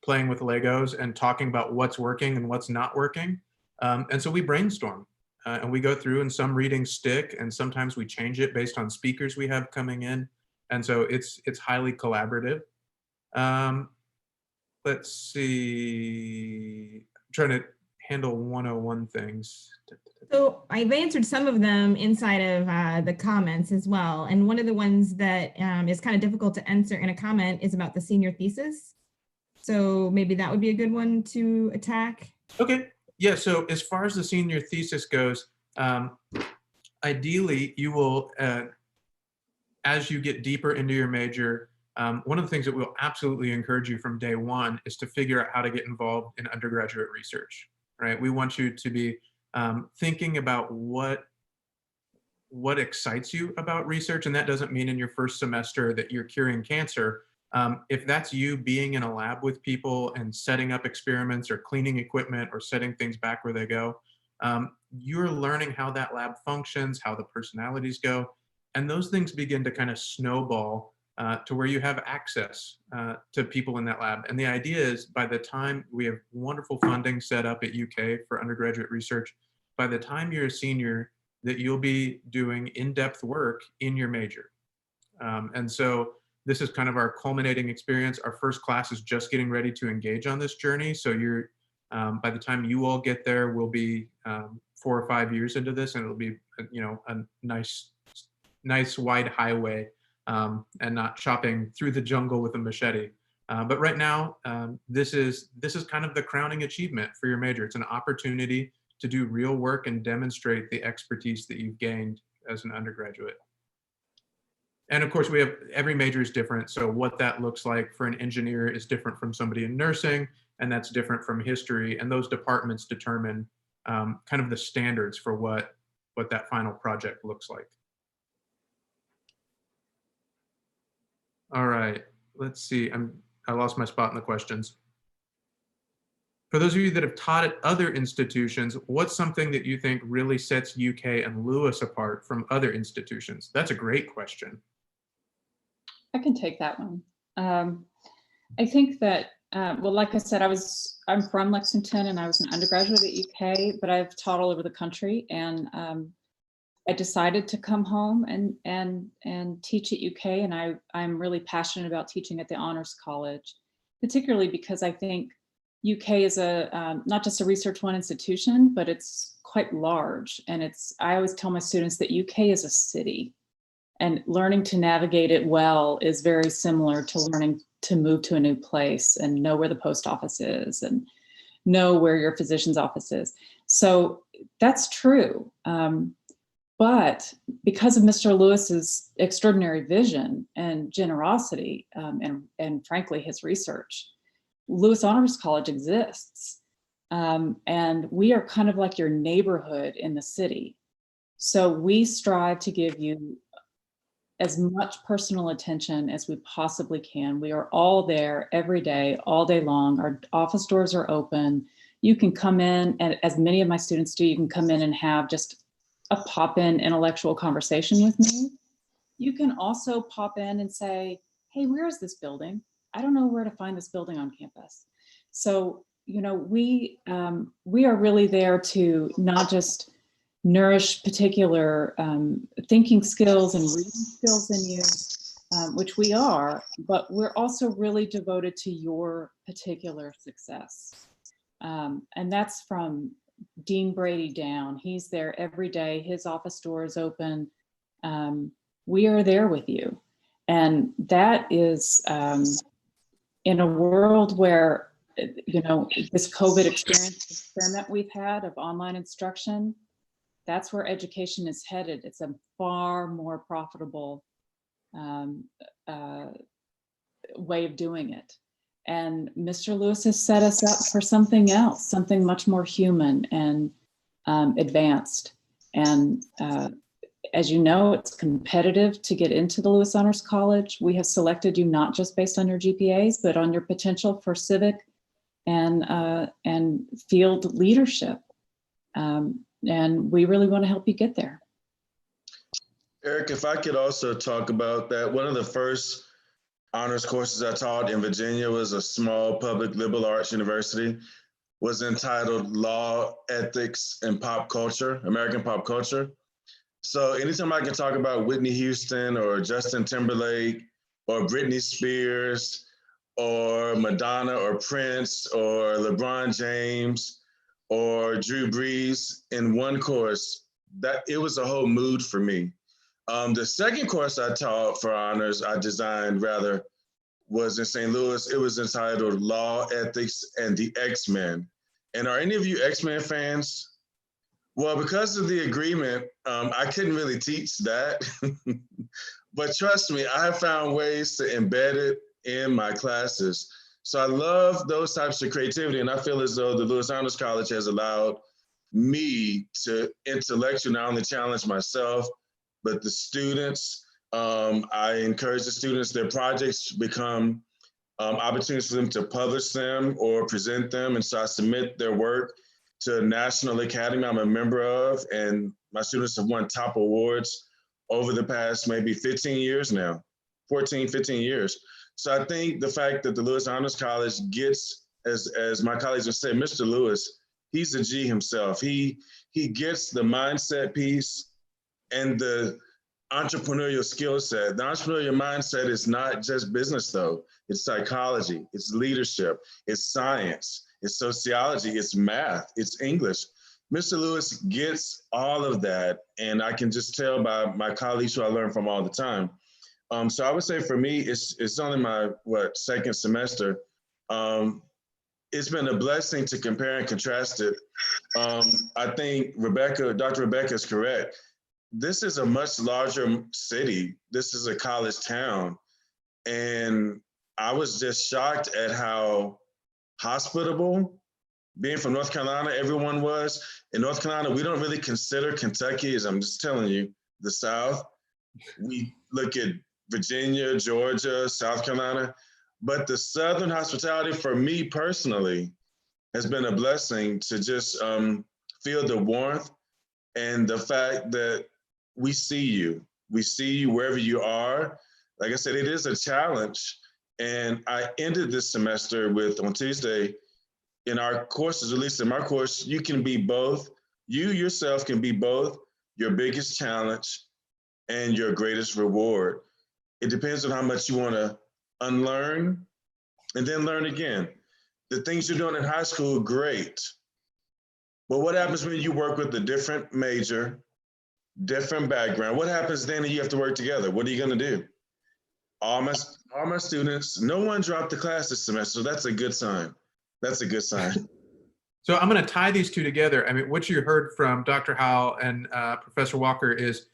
playing with Legos and talking about what's working and what's not working. And so we brainstorm and we go through, and some readings stick, and sometimes we change it based on speakers we have coming in. And so it's highly collaborative. Let's see, I'm trying to handle 101 things. So I've answered some of them inside of the comments as well. And one of the ones that is kind of difficult to answer in a comment is about the senior thesis. So maybe that would be a good one to attack. Okay. Yeah, so as far as the senior thesis goes, ideally you will, as you get deeper into your major, one of the things that we'll absolutely encourage you from day one is to figure out how to get involved in undergraduate research, right? We want you to be thinking about what excites you about research, and that doesn't mean in your first semester that you're curing cancer. If that's you being in a lab with people and setting up experiments or cleaning equipment or setting things back where they go, you're learning how that lab functions, how the personalities go, and those things begin to kind of snowball to where you have access to people in that lab. And the idea is, by the time we have wonderful funding set up at UK for undergraduate research, by the time you're a senior, that you'll be doing in-depth work in your major. And so this is kind of our culminating experience. Our first class is just getting ready to engage on this journey. So you're, by the time you all get there, we'll be 4 or 5 years into this, and it'll be, you know, a nice wide highway, and not chopping through the jungle with a machete. But right now, this is kind of the crowning achievement for your major. It's an opportunity to do real work and demonstrate the expertise that you've gained as an undergraduate. And of course, we have, every major is different. So what that looks like for an engineer is different from somebody in nursing, and that's different from history. And those departments determine kind of the standards for what that final project looks like. All right, let's see. I lost my spot in the questions. For those of you that have taught at other institutions, what's something that you think really sets UK and Lewis apart from other institutions? That's a great question. I can take that one. I think that, well, like I said, I'm from Lexington and I was an undergraduate at UK, but I've taught all over the country, and I decided to come home and teach at UK, and I'm really passionate about teaching at the Honors College, particularly because I think UK is not just a Research One institution, but it's quite large. And I always tell my students that UK is a city, and learning to navigate it well is very similar to learning to move to a new place and know where the post office is and know where your physician's office is. So that's true. But because of Mr. Lewis's extraordinary vision and generosity, and frankly, his research, Lewis Honors College exists. And we are kind of like your neighborhood in the city. So we strive to give you as much personal attention as we possibly can. We are all there every day, all day long. Our office doors are open. You can come in, and as many of my students do, you can come in and have just a pop-in intellectual conversation with me. You can also pop in and say, hey, where is this building? I don't know where to find this building on campus. So, you know, we are really there to not just nourish particular thinking skills and reading skills in you, which we are, but we're also really devoted to your particular success. And that's from Dean Brady down. He's there every day. His office door is open. we are there with you. And that is in a world where, this COVID experiment we've had of online instruction, that's where education is headed. It's a far more profitable way of doing it. And Mr. Lewis has set us up for something else, something much more human and advanced. And as you know, it's competitive to get into the Lewis Honors College. We have selected you not just based on your GPAs, but on your potential for civic and field leadership. And we really want to help you get there. Eric, if I could also talk about that, one of the first honors courses I taught in Virginia was a small public liberal arts university, was entitled Law, Ethics, and Pop Culture, American Pop Culture. So anytime I can talk about Whitney Houston or Justin Timberlake or Britney Spears or Madonna or Prince or LeBron James or Drew Brees in one course, that it was a whole mood for me. The second course I taught for honors, I designed rather, was in St. Louis. It was entitled Law, Ethics, and the X-Men. And are any of you X-Men fans? Well, because of the agreement, I couldn't really teach that. But trust me, I have found ways to embed it in my classes. So I love those types of creativity. And I feel as though the Lewis Honors College has allowed me to intellectually not only challenge myself, but the students. I encourage the students, their projects become opportunities for them to publish them or present them. And so I submit their work to a national academy I'm a member of, and my students have won top awards over the past maybe 15 years now, 14, 15 years. So I think the fact that the Lewis Honors College gets, as my colleagues would say, Mr. Lewis, he's a G himself. He gets the mindset piece and the entrepreneurial skill set. The entrepreneurial mindset is not just business though. It's psychology, it's leadership, it's science, it's sociology, it's math, it's English. Mr. Lewis gets all of that. And I can just tell by my colleagues who I learn from all the time. So I would say for me, it's only my, second semester. It's been a blessing to compare and contrast it. I think Dr. Rebecca is correct. This is a much larger city. This is a college town. And I was just shocked at how hospitable, being from North Carolina, everyone was. In North Carolina, we don't really consider Kentucky, as I'm just telling you, the South. We look at Virginia, Georgia, South Carolina, but the Southern hospitality for me personally has been a blessing to just feel the warmth and the fact that we see you. We see you wherever you are. Like I said, it is a challenge. And I ended this semester on Tuesday, in our courses, at least in my course, you can be both. You yourself can be both your biggest challenge and your greatest reward. It depends on how much you want to unlearn and then learn again. The things you're doing in high school, great. But what happens when you work with a different major, different background? What happens then that you have to work together? What are you going to do? All my students, no one dropped the class this semester. So that's a good sign. That's a good sign. So I'm going to tie these two together. I mean, what you heard from Dr. Howell and Professor Walker is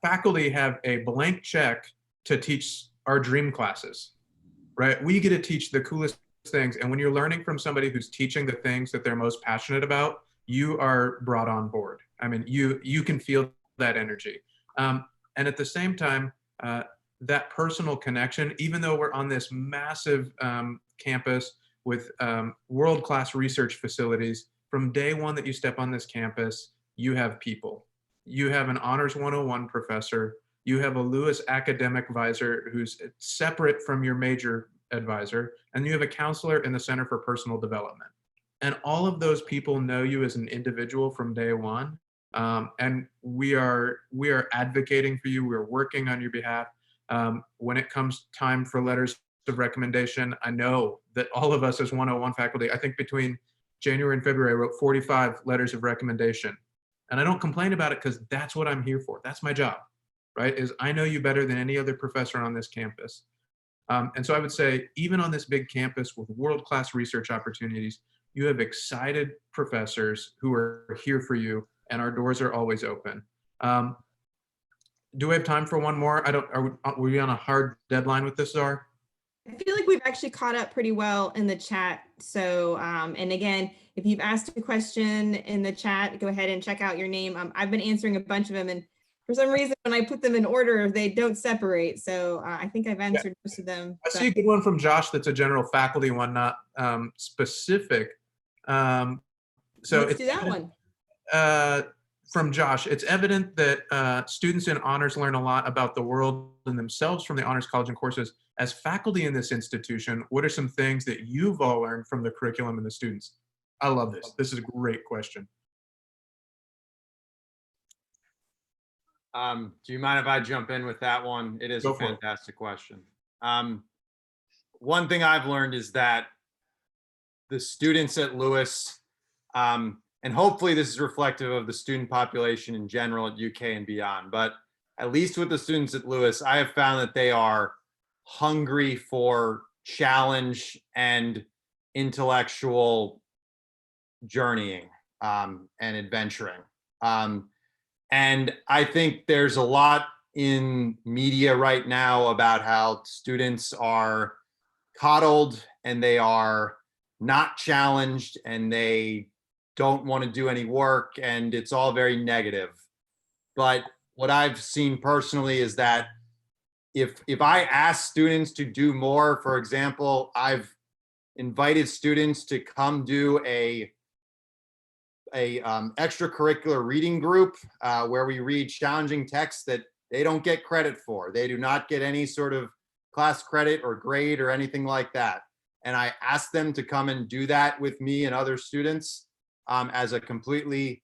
faculty have a blank check to teach our dream classes, right? We get to teach the coolest things. And when you're learning from somebody who's teaching the things that they're most passionate about, you are brought on board. I mean, you can feel that energy. And at the same time, that personal connection, even though we're on this massive campus with world-class research facilities, from day one that you step on this campus, you have people. You have an Honors 101 professor. You have a Lewis academic advisor who's separate from your major advisor, and you have a counselor in the Center for Personal Development. And all of those people know you as an individual from day one. And we are advocating for you. We're working on your behalf. When it comes time for letters of recommendation, I know that all of us as 101 faculty, I think between January and February, I wrote 45 letters of recommendation. And I don't complain about it because that's what I'm here for. That's my job, right? Is I know you better than any other professor on this campus. And so I would say, even on this big campus with world-class research opportunities, you have excited professors who are here for you, and our doors are always open. Do we have time for one more? Are we on a hard deadline with this, Czar? I feel like we've actually caught up pretty well in the chat. So, and again, if you've asked a question in the chat, go ahead and check out your name. I've been answering a bunch of them, and for some reason, when I put them in order, they don't separate. So I think I've answered most of them. I see a good one from Josh that's a general faculty one, not specific. So let's do that one. From Josh, it's evident that students in honors learn a lot about the world and themselves from the Honors College and courses. As faculty in this institution, what are some things that you've all learned from the curriculum and the students? I love this. This is a great question. Do you mind if I jump in with that one? It is Go a for it. fantastic question. One thing I've learned is that the students at Lewis, and hopefully this is reflective of the student population in general at UK and beyond, but at least with the students at Lewis, I have found that they are hungry for challenge and intellectual journeying and adventuring. And I think there's a lot in media right now about how students are coddled and they are not challenged and they don't want to do any work, and it's all very negative. But what I've seen personally is that if I ask students to do more, for example, I've invited students to come do a extracurricular reading group where we read challenging texts that they don't get credit for. They do not get any sort of class credit or grade or anything like that. And I ask them to come and do that with me and other students as a completely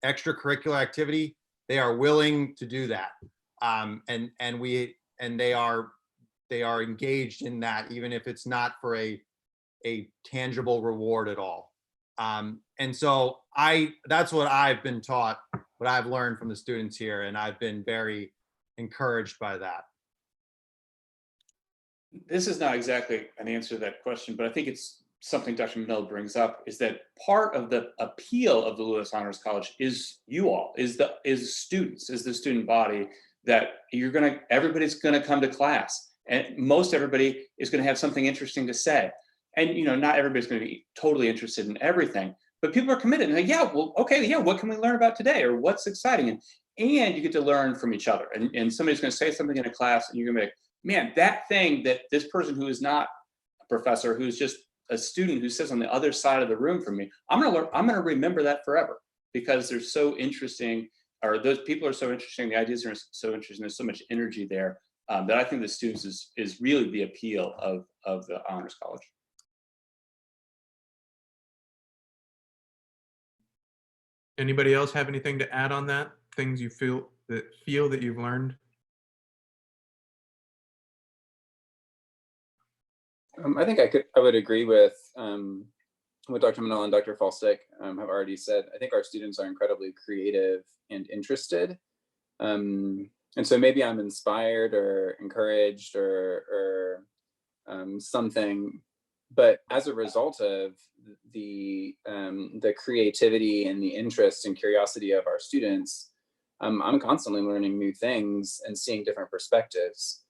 extracurricular activity. They are willing to do that. And they are engaged in that, even if it's not for a tangible reward at all. And so that's what I've been taught, what I've learned from the students here, and I've been very encouraged by that. This is not exactly an answer to that question, but I think it's something Dr. Mennell brings up, is that part of the appeal of the Lewis Honors College is you all, is students, is the student body, that everybody's gonna come to class, and most everybody is gonna have something interesting to say. And not everybody's gonna be totally interested in everything, but people are committed and like, yeah, well, okay, yeah, what can we learn about today, or what's exciting? And you get to learn from each other. And somebody's gonna say something in a class and you're gonna be like, man, that thing that this person who is not a professor, who's just a student who sits on the other side of the room from me, I'm gonna remember that forever, because they're so interesting, or those people are so interesting, the ideas are so interesting, there's so much energy there, that I think the students is really the appeal of the Honors College. Anybody else have anything to add on that? Things you feel that you've learned? I think I would agree with what Dr. Mennell and Dr. Falstick have already said. I think our students are incredibly creative and interested. And so maybe I'm inspired or encouraged or something, but as a result of the creativity and the interest and curiosity of our students, I'm constantly learning new things and seeing different perspectives.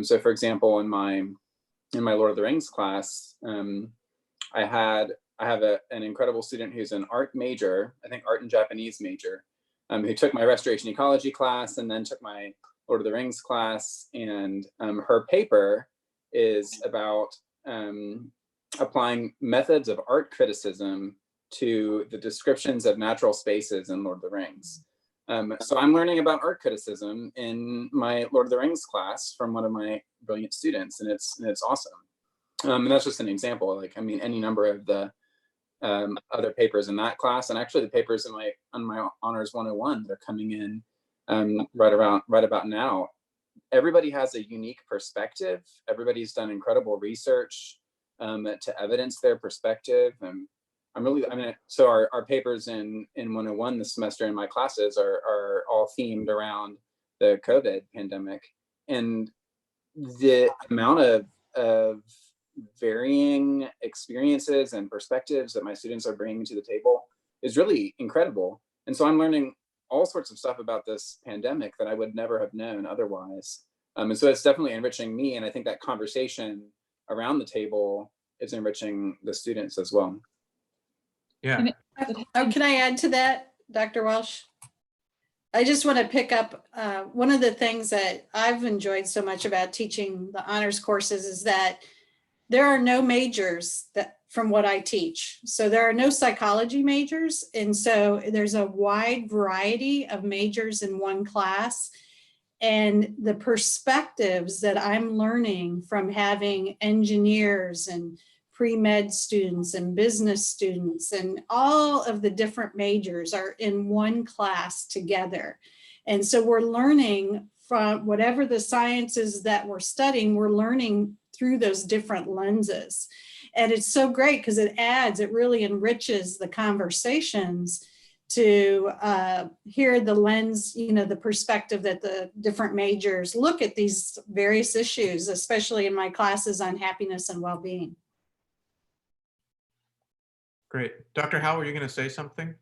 So for example, in my Lord of the Rings class, I have an incredible student who's an art major, I think art and Japanese major, who took my restoration ecology class and then took my Lord of the Rings class. And her paper is about applying methods of art criticism to the descriptions of natural spaces in Lord of the Rings. So I'm learning about art criticism in my Lord of the Rings class from one of my brilliant students, and it's awesome. And that's just an example. Like, I mean, any number of the other papers in that class, and actually the papers on my Honors 101 that are coming in right about now. Everybody has a unique perspective. Everybody's done incredible research to evidence their perspective. so our papers in 101 this semester in my classes are all themed around the COVID pandemic, and the amount of varying experiences and perspectives that my students are bringing to the table is really incredible. And so I'm learning all sorts of stuff about this pandemic that I would never have known otherwise. And so it's definitely enriching me. And I think that conversation around the table is enriching the students as well. Yeah. Oh, can I add to that, Dr. Welch? I just want to pick up one of the things that I've enjoyed so much about teaching the honors courses is that there are no majors that from what I teach. So there are no psychology majors. And so there's a wide variety of majors in one class. And the perspectives that I'm learning from having engineers and pre-med students and business students and all of the different majors are in one class together. And so we're learning from whatever the sciences that we're studying, we're learning through those different lenses. And it's so great because it really enriches the conversations to hear the lens, the perspective that the different majors look at these various issues, especially in my classes on happiness and well-being. Great. Dr. Howell, were you going to say something?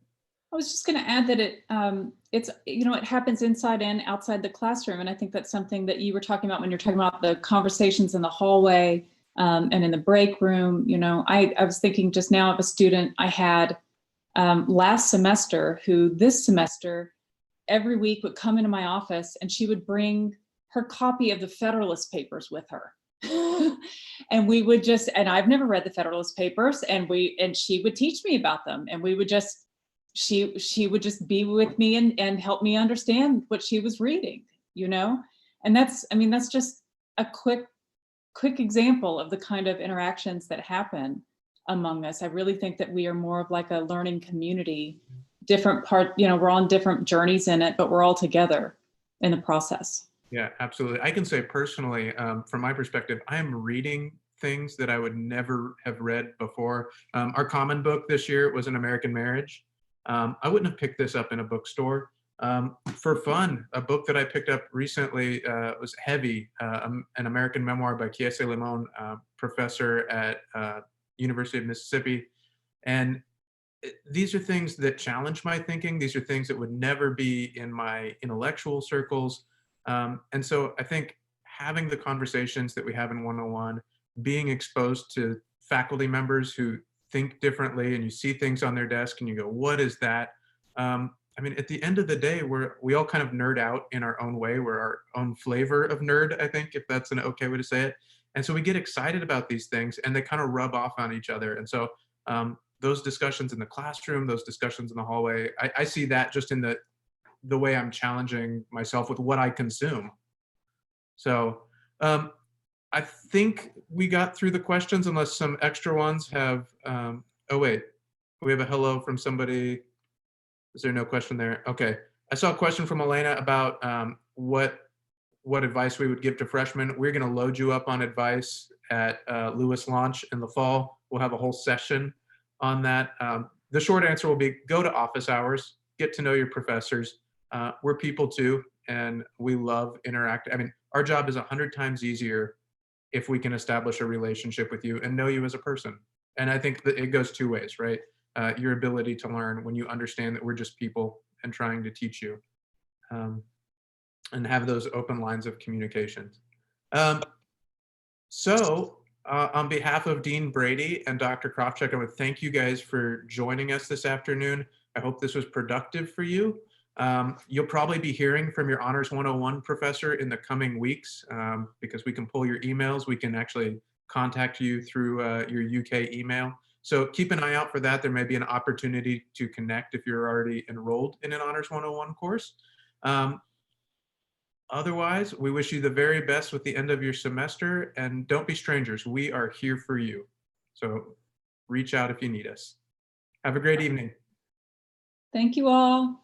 I was just going to add that it happens inside and outside the classroom. And I think that's something that you were talking about when you're talking about the conversations in the hallway and in the break room. I was thinking just now of a student I had last semester who this semester every week would come into my office and she would bring her copy of the Federalist Papers with her. And we would and I've never read the Federalist Papers, and she would teach me about them, and we would she would just be with me and help me understand what she was reading, and that's just a quick example of the kind of interactions that happen among us. I really think that we are more of like a learning community, we're on different journeys in it, but we're all together in the process. Yeah, absolutely. I can say personally, from my perspective, I am reading things that I would never have read before. Our common book this year was An American Marriage. I wouldn't have picked this up in a bookstore. For fun, a book that I picked up recently was Heavy, an American memoir by Kiese Limon, professor at University of Mississippi. And these are things that challenge my thinking. These are things that would never be in my intellectual circles. And so I think having the conversations that we have in 101, being exposed to faculty members who think differently, and you see things on their desk and you go, what is that? At the end of the day, we all kind of nerd out in our own way. We're our own flavor of nerd, I think, if that's an okay way to say it. And so we get excited about these things and they kind of rub off on each other. And so those discussions in the classroom, those discussions in the hallway, I see that just in the way I'm challenging myself with what I consume. So I think we got through the questions unless some extra ones have, oh wait, we have a hello from somebody. Is there no question there? Okay. I saw a question from Elena about what advice we would give to freshmen. We're gonna load you up on advice at Lewis Launch in the fall. We'll have a whole session on that. The short answer will be go to office hours, get to know your professors. We're people too, and we love interacting. Our job is 100 times easier if we can establish a relationship with you and know you as a person. And I think that it goes two ways, right? Your ability to learn when you understand that we're just people and trying to teach you, and have those open lines of communication. So on behalf of Dean Brady and Dr. Krofcheck, I would thank you guys for joining us this afternoon. I hope this was productive for you. You'll probably be hearing from your Honors 101 professor in the coming weeks, because we can pull your emails. We can actually contact you through your UK email. So keep an eye out for that. There may be an opportunity to connect if you're already enrolled in an Honors 101 course. Otherwise, we wish you the very best with the end of your semester, and don't be strangers. We are here for you. So reach out if you need us. Have a great evening. Thank you all.